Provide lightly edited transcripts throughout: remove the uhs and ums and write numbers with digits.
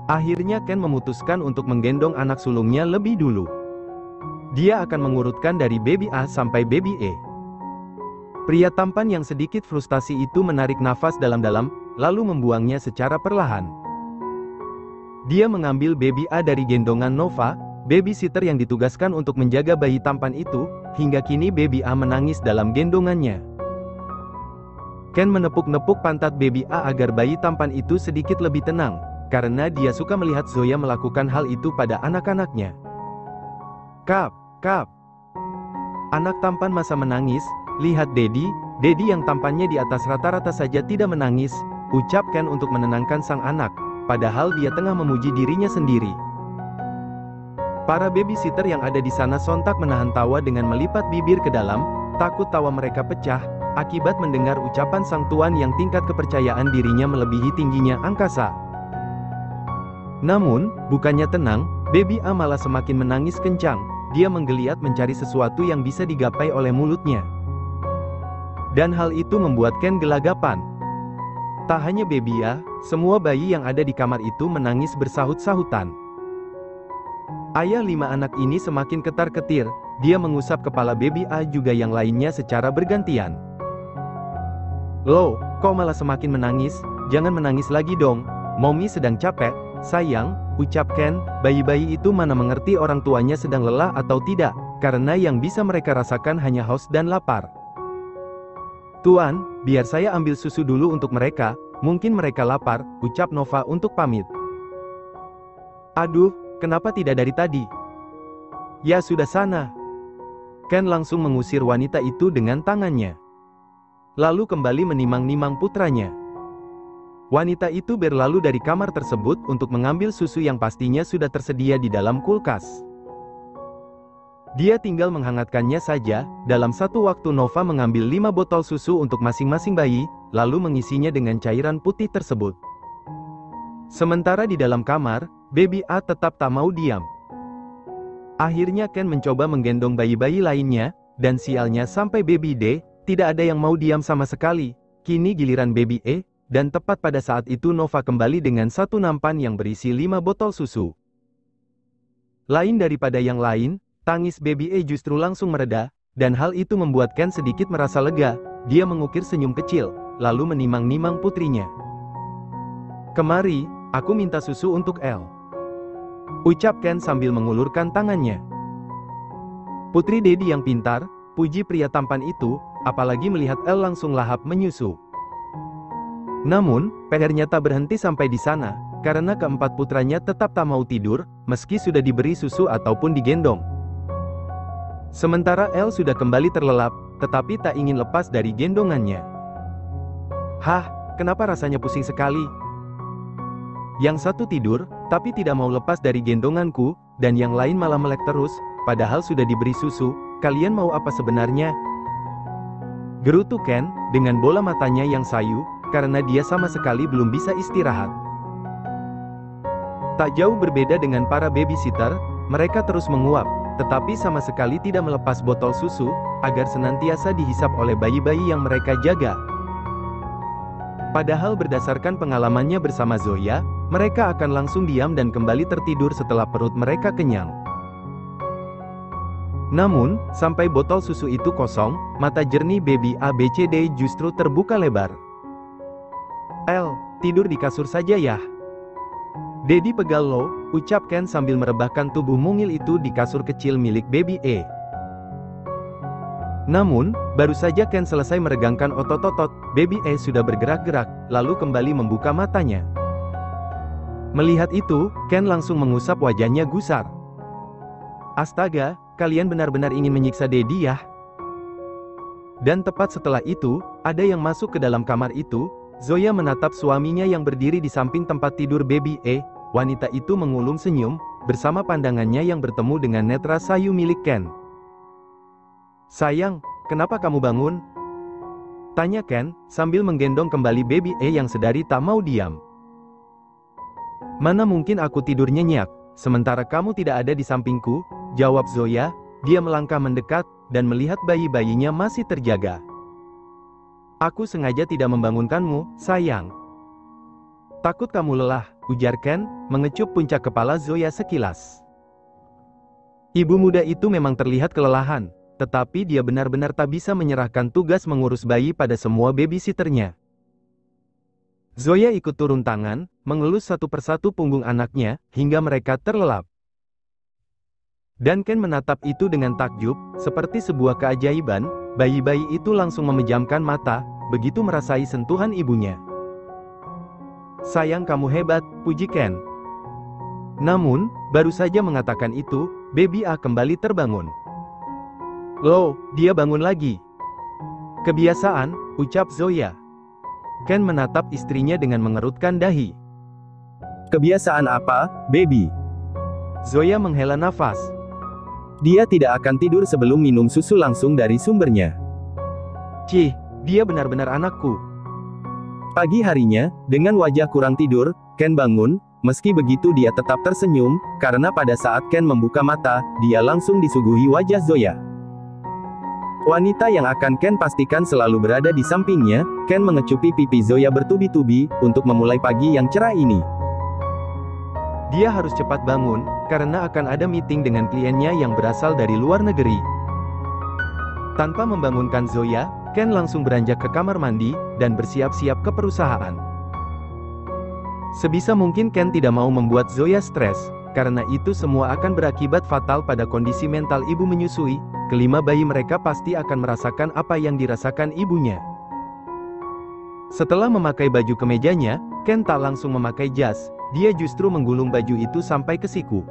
Akhirnya Ken memutuskan untuk menggendong anak sulungnya lebih dulu. Dia akan mengurutkan dari baby A sampai baby E. Pria tampan yang sedikit frustasi itu menarik nafas dalam-dalam, lalu membuangnya secara perlahan. Dia mengambil baby A dari gendongan Nova, babysitter yang ditugaskan untuk menjaga bayi tampan itu. Hingga kini baby A menangis dalam gendongannya. Ken menepuk-nepuk pantat baby A agar bayi tampan itu sedikit lebih tenang, karena dia suka melihat Zoya melakukan hal itu pada anak-anaknya. Kap, kap. Anak tampan masa menangis. Lihat Daddy yang tampannya di atas rata-rata saja tidak menangis, ucap Ken untuk menenangkan sang anak, padahal dia tengah memuji dirinya sendiri. Para babysitter yang ada di sana sontak menahan tawa dengan melipat bibir ke dalam, takut tawa mereka pecah, akibat mendengar ucapan sang tuan yang tingkat kepercayaan dirinya melebihi tingginya angkasa. Namun, bukannya tenang, baby A malah semakin menangis kencang. Dia menggeliat mencari sesuatu yang bisa digapai oleh mulutnya. Dan hal itu membuat Ken gelagapan. Tak hanya baby A, semua bayi yang ada di kamar itu menangis bersahut-sahutan. Ayah 5 anak ini semakin ketar-ketir, dia mengusap kepala baby A juga yang lainnya secara bergantian. Loh, kok malah semakin menangis? Jangan menangis lagi dong, Mommy sedang capek, sayang, ucap Ken. Bayi-bayi itu mana mengerti orang tuanya sedang lelah atau tidak, karena yang bisa mereka rasakan hanya haus dan lapar. Tuan, biar saya ambil susu dulu untuk mereka, mungkin mereka lapar, ucap Nova untuk pamit. Aduh, kenapa tidak dari tadi? Ya sudah sana. Ken langsung mengusir wanita itu dengan tangannya. Lalu kembali menimang-nimang putranya. Wanita itu berlalu dari kamar tersebut untuk mengambil susu yang pastinya sudah tersedia di dalam kulkas. Dia tinggal menghangatkannya saja. Dalam satu waktu Nova mengambil 5 botol susu untuk masing-masing bayi, lalu mengisinya dengan cairan putih tersebut. Sementara di dalam kamar, baby A tetap tak mau diam. Akhirnya Ken mencoba menggendong bayi-bayi lainnya, dan sialnya sampai baby D, tidak ada yang mau diam sama sekali. Kini giliran baby E, dan tepat pada saat itu Nova kembali dengan satu nampan yang berisi 5 botol susu. Lain daripada yang lain, tangis baby E justru langsung mereda, dan hal itu membuat Ken sedikit merasa lega. Dia mengukir senyum kecil, lalu menimang-nimang putrinya. Kemari, aku minta susu untuk Elle, ucap Ken sambil mengulurkan tangannya. Putri Daddy yang pintar, puji pria tampan itu, apalagi melihat Elle langsung lahap menyusu. Namun, PR-nya tak berhenti sampai di sana, karena keempat putranya tetap tak mau tidur, meski sudah diberi susu ataupun digendong. Sementara Elle sudah kembali terlelap, tetapi tak ingin lepas dari gendongannya. Hah, kenapa rasanya pusing sekali? Yang satu tidur, tapi tidak mau lepas dari gendonganku, dan yang lain malah melek terus, padahal sudah diberi susu. Kalian mau apa sebenarnya? Gerutu Ken, dengan bola matanya yang sayu, karena dia sama sekali belum bisa istirahat. Tak jauh berbeda dengan para babysitter, mereka terus menguap, tetapi sama sekali tidak melepas botol susu, agar senantiasa dihisap oleh bayi-bayi yang mereka jaga. Padahal berdasarkan pengalamannya bersama Zoya, mereka akan langsung diam dan kembali tertidur setelah perut mereka kenyang. Namun, sampai botol susu itu kosong, mata jernih baby ABCD justru terbuka lebar. Elle, tidur di kasur saja ya. Daddy pegal lo, ucap Ken sambil merebahkan tubuh mungil itu di kasur kecil milik baby E. Namun, baru saja Ken selesai meregangkan otot-otot, baby E sudah bergerak-gerak, lalu kembali membuka matanya. Melihat itu, Ken langsung mengusap wajahnya gusar. Astaga, kalian benar-benar ingin menyiksa Daddy ya? Dan tepat setelah itu, ada yang masuk ke dalam kamar itu. Zoya menatap suaminya yang berdiri di samping tempat tidur baby E. Wanita itu mengulum senyum, bersama pandangannya yang bertemu dengan netra sayu milik Ken. Sayang, kenapa kamu bangun? Tanya Ken, sambil menggendong kembali baby E yang sedari tak mau diam. Mana mungkin aku tidur nyenyak, sementara kamu tidak ada di sampingku, jawab Zoya. Dia melangkah mendekat, dan melihat bayi-bayinya masih terjaga. Aku sengaja tidak membangunkanmu, sayang. Takut kamu lelah, ujar Ken, mengecup puncak kepala Zoya sekilas. Ibu muda itu memang terlihat kelelahan, tetapi dia benar-benar tak bisa menyerahkan tugas mengurus bayi pada semua babysitternya. Zoya ikut turun tangan, mengelus satu persatu punggung anaknya, hingga mereka terlelap. Dan Ken menatap itu dengan takjub, seperti sebuah keajaiban, bayi-bayi itu langsung memejamkan mata, begitu merasai sentuhan ibunya. Sayang kamu hebat, puji Ken. Namun, baru saja mengatakan itu, Baby A kembali terbangun. Loh, dia bangun lagi. Kebiasaan, ucap Zoya. Ken menatap istrinya dengan mengerutkan dahi. Kebiasaan apa, baby? Zoya menghela nafas. Dia tidak akan tidur sebelum minum susu langsung dari sumbernya. Cih, dia benar-benar anakku. Pagi harinya, dengan wajah kurang tidur, Ken bangun. Meski begitu dia tetap tersenyum, karena pada saat Ken membuka mata, dia langsung disuguhi wajah Zoya. Wanita yang akan Ken pastikan selalu berada di sampingnya, Ken mengecupi pipi Zoya bertubi-tubi, untuk memulai pagi yang cerah ini. Dia harus cepat bangun, karena akan ada meeting dengan kliennya yang berasal dari luar negeri. Tanpa membangunkan Zoya, Ken langsung beranjak ke kamar mandi, dan bersiap-siap ke perusahaan. Sebisa mungkin Ken tidak mau membuat Zoya stres, karena itu semua akan berakibat fatal pada kondisi mental ibu menyusui. Kelima bayi mereka pasti akan merasakan apa yang dirasakan ibunya. Setelah memakai baju kemejanya, Ken tak langsung memakai jas, dia justru menggulung baju itu sampai ke siku.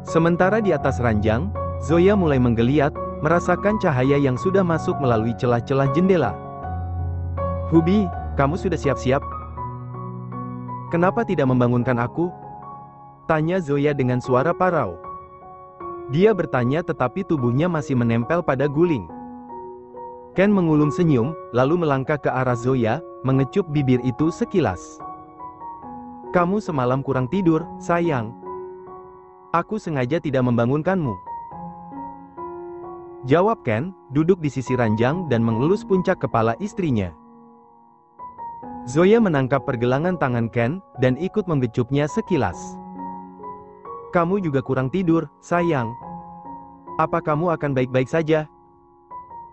Sementara di atas ranjang, Zoya mulai menggeliat, merasakan cahaya yang sudah masuk melalui celah-celah jendela. Hubi, kamu sudah siap-siap? Kenapa tidak membangunkan aku? Tanya Zoya dengan suara parau. Dia bertanya tetapi tubuhnya masih menempel pada guling. Ken mengulum senyum, lalu melangkah ke arah Zoya, mengecup bibir itu sekilas. Kamu semalam kurang tidur, sayang. Aku sengaja tidak membangunkanmu. Jawab Ken, duduk di sisi ranjang dan mengelus puncak kepala istrinya. Zoya menangkap pergelangan tangan Ken, dan ikut membecupnya sekilas. Kamu juga kurang tidur, sayang. Apa kamu akan baik-baik saja?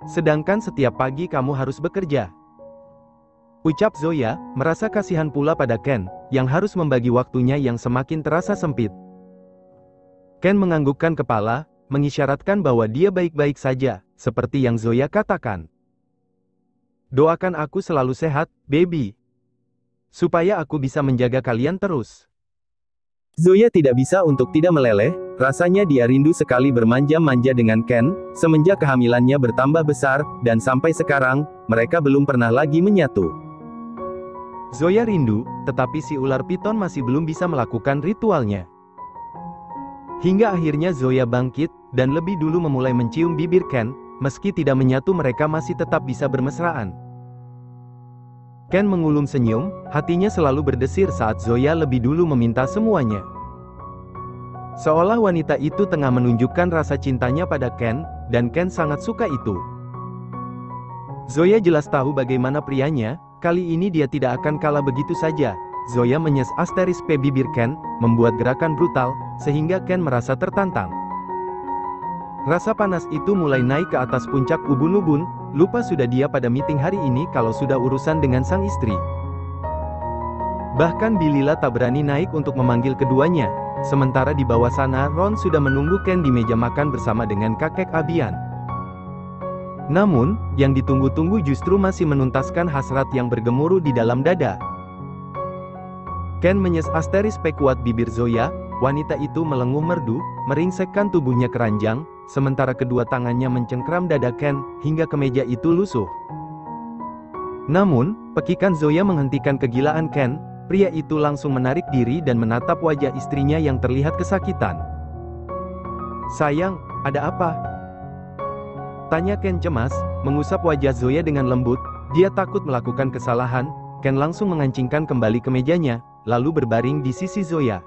Sedangkan setiap pagi kamu harus bekerja. Ucap Zoya, merasa kasihan pula pada Ken, yang harus membagi waktunya yang semakin terasa sempit. Ken menganggukkan kepala, mengisyaratkan bahwa dia baik-baik saja, seperti yang Zoya katakan. Doakan aku selalu sehat, baby. Supaya aku bisa menjaga kalian terus. Zoya tidak bisa untuk tidak meleleh, rasanya dia rindu sekali bermanja-manja dengan Ken, semenjak kehamilannya bertambah besar, dan sampai sekarang, mereka belum pernah lagi menyatu. Zoya rindu, tetapi si ular piton masih belum bisa melakukan ritualnya. Hingga akhirnya Zoya bangkit, dan lebih dulu memulai mencium bibir Ken, meski tidak menyatu mereka masih tetap bisa bermesraan. Ken mengulum senyum, hatinya selalu berdesir saat Zoya lebih dulu meminta semuanya. Seolah wanita itu tengah menunjukkan rasa cintanya pada Ken, dan Ken sangat suka itu. Zoya jelas tahu bagaimana prianya, kali ini dia tidak akan kalah begitu saja. Zoya menyes asteris P bibir Ken, membuat gerakan brutal, sehingga Ken merasa tertantang. Rasa panas itu mulai naik ke atas puncak ubun-ubun, lupa sudah dia pada meeting hari ini kalau sudah urusan dengan sang istri. Bahkan Bilila tak berani naik untuk memanggil keduanya, sementara di bawah sana Ron sudah menunggu Ken di meja makan bersama dengan kakek Abian. Namun, yang ditunggu-tunggu justru masih menuntaskan hasrat yang bergemuruh di dalam dada. Ken menyes asteris P kuat bibir Zoya, wanita itu melenguh merdu, meringsekkan tubuhnya ke ranjang, sementara kedua tangannya mencengkram dada Ken, hingga kemeja itu lusuh. Namun, pekikan Zoya menghentikan kegilaan Ken, pria itu langsung menarik diri dan menatap wajah istrinya yang terlihat kesakitan. Sayang, ada apa? Tanya Ken cemas, mengusap wajah Zoya dengan lembut, dia takut melakukan kesalahan. Ken langsung mengancingkan kembali kemejanya, lalu berbaring di sisi Zoya.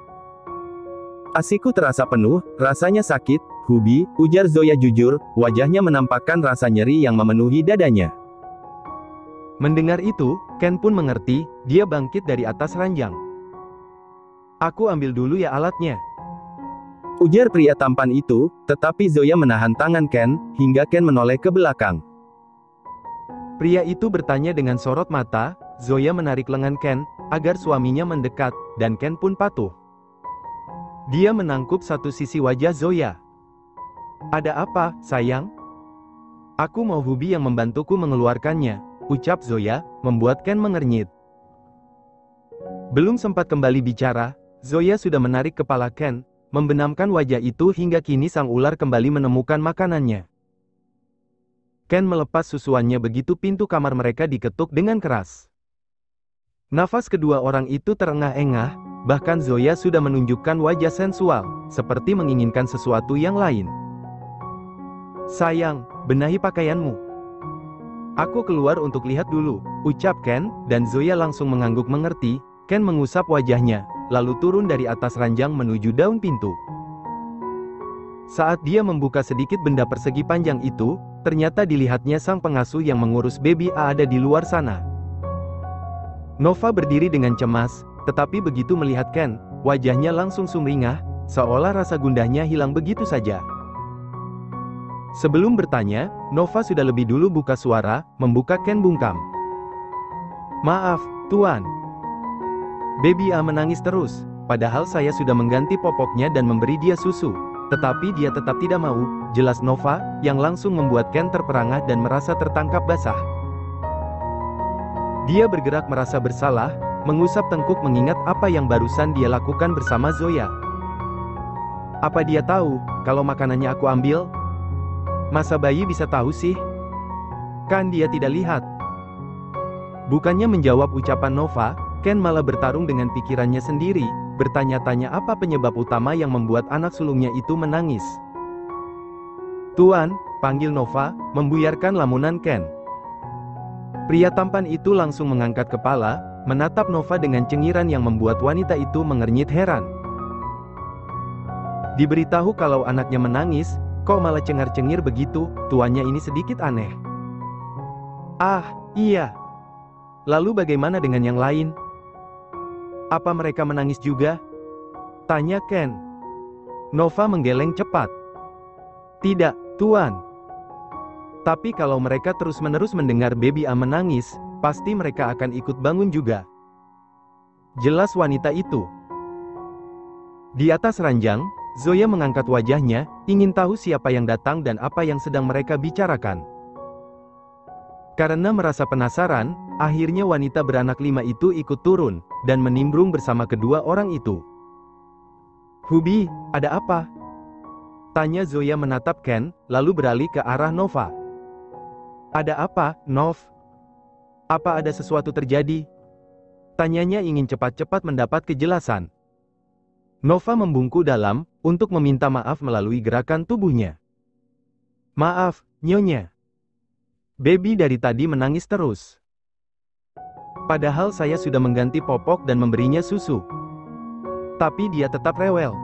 Asiku terasa penuh, rasanya sakit, Hubi, ujar Zoya jujur, wajahnya menampakkan rasa nyeri yang memenuhi dadanya. Mendengar itu, Ken pun mengerti, dia bangkit dari atas ranjang. Aku ambil dulu ya alatnya. Ujar pria tampan itu, tetapi Zoya menahan tangan Ken, hingga Ken menoleh ke belakang. Pria itu bertanya dengan sorot mata. Zoya menarik lengan Ken, agar suaminya mendekat, dan Ken pun patuh. Dia menangkup satu sisi wajah Zoya. Ada apa, sayang? Aku mau Hubi yang membantuku mengeluarkannya, ucap Zoya, membuat Ken mengernyit. Belum sempat kembali bicara, Zoya sudah menarik kepala Ken, membenamkan wajah itu hingga kini sang ular kembali menemukan makanannya. Ken melepas susuannya begitu pintu kamar mereka diketuk dengan keras. Nafas kedua orang itu terengah-engah, bahkan Zoya sudah menunjukkan wajah sensual, seperti menginginkan sesuatu yang lain. Sayang, benahi pakaianmu. Aku keluar untuk lihat dulu, ucap Ken, dan Zoya langsung mengangguk mengerti. Ken mengusap wajahnya, lalu turun dari atas ranjang menuju daun pintu. Saat dia membuka sedikit benda persegi panjang itu, ternyata dilihatnya sang pengasuh yang mengurus baby A ada di luar sana. Nova berdiri dengan cemas, tetapi begitu melihat Ken, wajahnya langsung sumringah, seolah rasa gundahnya hilang begitu saja. Sebelum bertanya, Nova sudah lebih dulu buka suara, membuka Ken bungkam. Maaf, Tuan. Baby A menangis terus, padahal saya sudah mengganti popoknya dan memberi dia susu. Tetapi dia tetap tidak mau, jelas Nova, yang langsung membuat Ken terperangah dan merasa tertangkap basah. Dia bergerak merasa bersalah, mengusap tengkuk mengingat apa yang barusan dia lakukan bersama Zoya. Apa dia tahu, kalau makanannya aku ambil? Masa bayi bisa tahu sih? Kan dia tidak lihat. Bukannya menjawab ucapan Nova, Ken malah bertarung dengan pikirannya sendiri, bertanya-tanya apa penyebab utama yang membuat anak sulungnya itu menangis. Tuan, panggil Nova, membuyarkan lamunan Ken. Pria tampan itu langsung mengangkat kepala, menatap Nova dengan cengiran yang membuat wanita itu mengernyit heran. Diberitahu kalau anaknya menangis, kok malah cengar-cengir begitu, tuannya ini sedikit aneh. Ah, iya. Lalu bagaimana dengan yang lain? Apa mereka menangis juga? Tanya Ken. Nova menggeleng cepat. Tidak, Tuan. Tapi kalau mereka terus-menerus mendengar baby A menangis, pasti mereka akan ikut bangun juga. Jelas wanita itu. Di atas ranjang, Zoya mengangkat wajahnya, ingin tahu siapa yang datang dan apa yang sedang mereka bicarakan. Karena merasa penasaran, akhirnya wanita beranak 5 itu ikut turun, dan menimbrung bersama kedua orang itu. Hubi, ada apa? Tanya Zoya menatap Ken, lalu beralih ke arah Nova. Ada apa, Nov? Apa ada sesuatu terjadi? Tanyanya ingin cepat-cepat mendapat kejelasan. Nova membungkuk dalam, untuk meminta maaf melalui gerakan tubuhnya. Maaf, Nyonya. Baby dari tadi menangis terus. Padahal saya sudah mengganti popok dan memberinya susu. Tapi dia tetap rewel.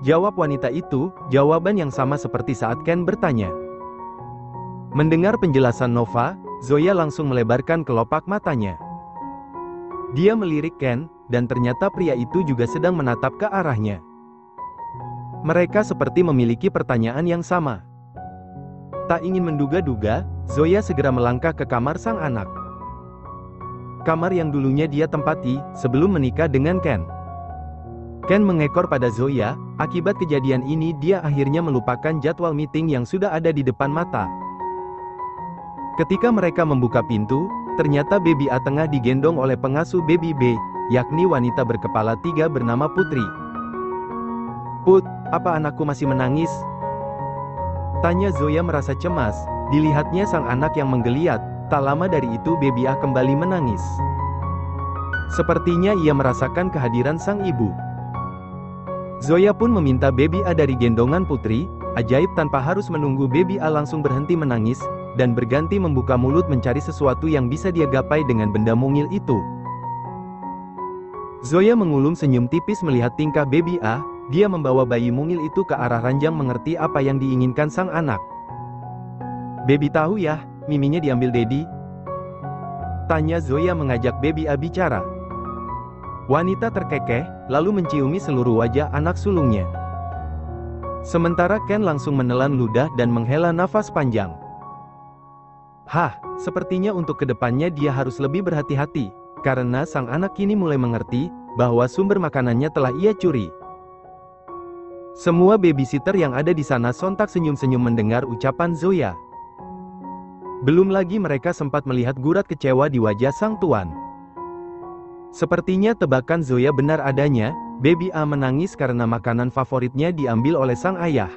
Jawab wanita itu, jawaban yang sama seperti saat Ken bertanya. Mendengar penjelasan Nova, Zoya langsung melebarkan kelopak matanya. Dia melirik Ken, dan ternyata pria itu juga sedang menatap ke arahnya. Mereka seperti memiliki pertanyaan yang sama. Tak ingin menduga-duga, Zoya segera melangkah ke kamar sang anak. Kamar yang dulunya dia tempati, sebelum menikah dengan Ken. Ken mengekor pada Zoya, akibat kejadian ini dia akhirnya melupakan jadwal meeting yang sudah ada di depan mata. Ketika mereka membuka pintu, ternyata baby A tengah digendong oleh pengasuh baby B, yakni wanita berkepala 3 bernama Putri. Put, apa anakku masih menangis? Tanya Zoya merasa cemas, dilihatnya sang anak yang menggeliat, tak lama dari itu baby A kembali menangis. Sepertinya ia merasakan kehadiran sang ibu. Zoya pun meminta baby A dari gendongan Putri, ajaib tanpa harus menunggu baby A langsung berhenti menangis, dan berganti membuka mulut mencari sesuatu yang bisa dia gapai dengan benda mungil itu. Zoya mengulum senyum tipis melihat tingkah baby A, dia membawa bayi mungil itu ke arah ranjang mengerti apa yang diinginkan sang anak. Baby tahu ya, miminya diambil Dedi? Tanya Zoya mengajak baby A bicara. Wanita terkekeh, lalu menciumi seluruh wajah anak sulungnya. Sementara Ken langsung menelan ludah dan menghela nafas panjang. Hah, sepertinya untuk kedepannya dia harus lebih berhati-hati, karena sang anak kini mulai mengerti, bahwa sumber makanannya telah ia curi. Semua babysitter yang ada di sana sontak senyum-senyum mendengar ucapan Zoya. Belum lagi mereka sempat melihat gurat kecewa di wajah sang tuan. Sepertinya tebakan Zoya benar adanya, Baby A menangis karena makanan favoritnya diambil oleh sang ayah.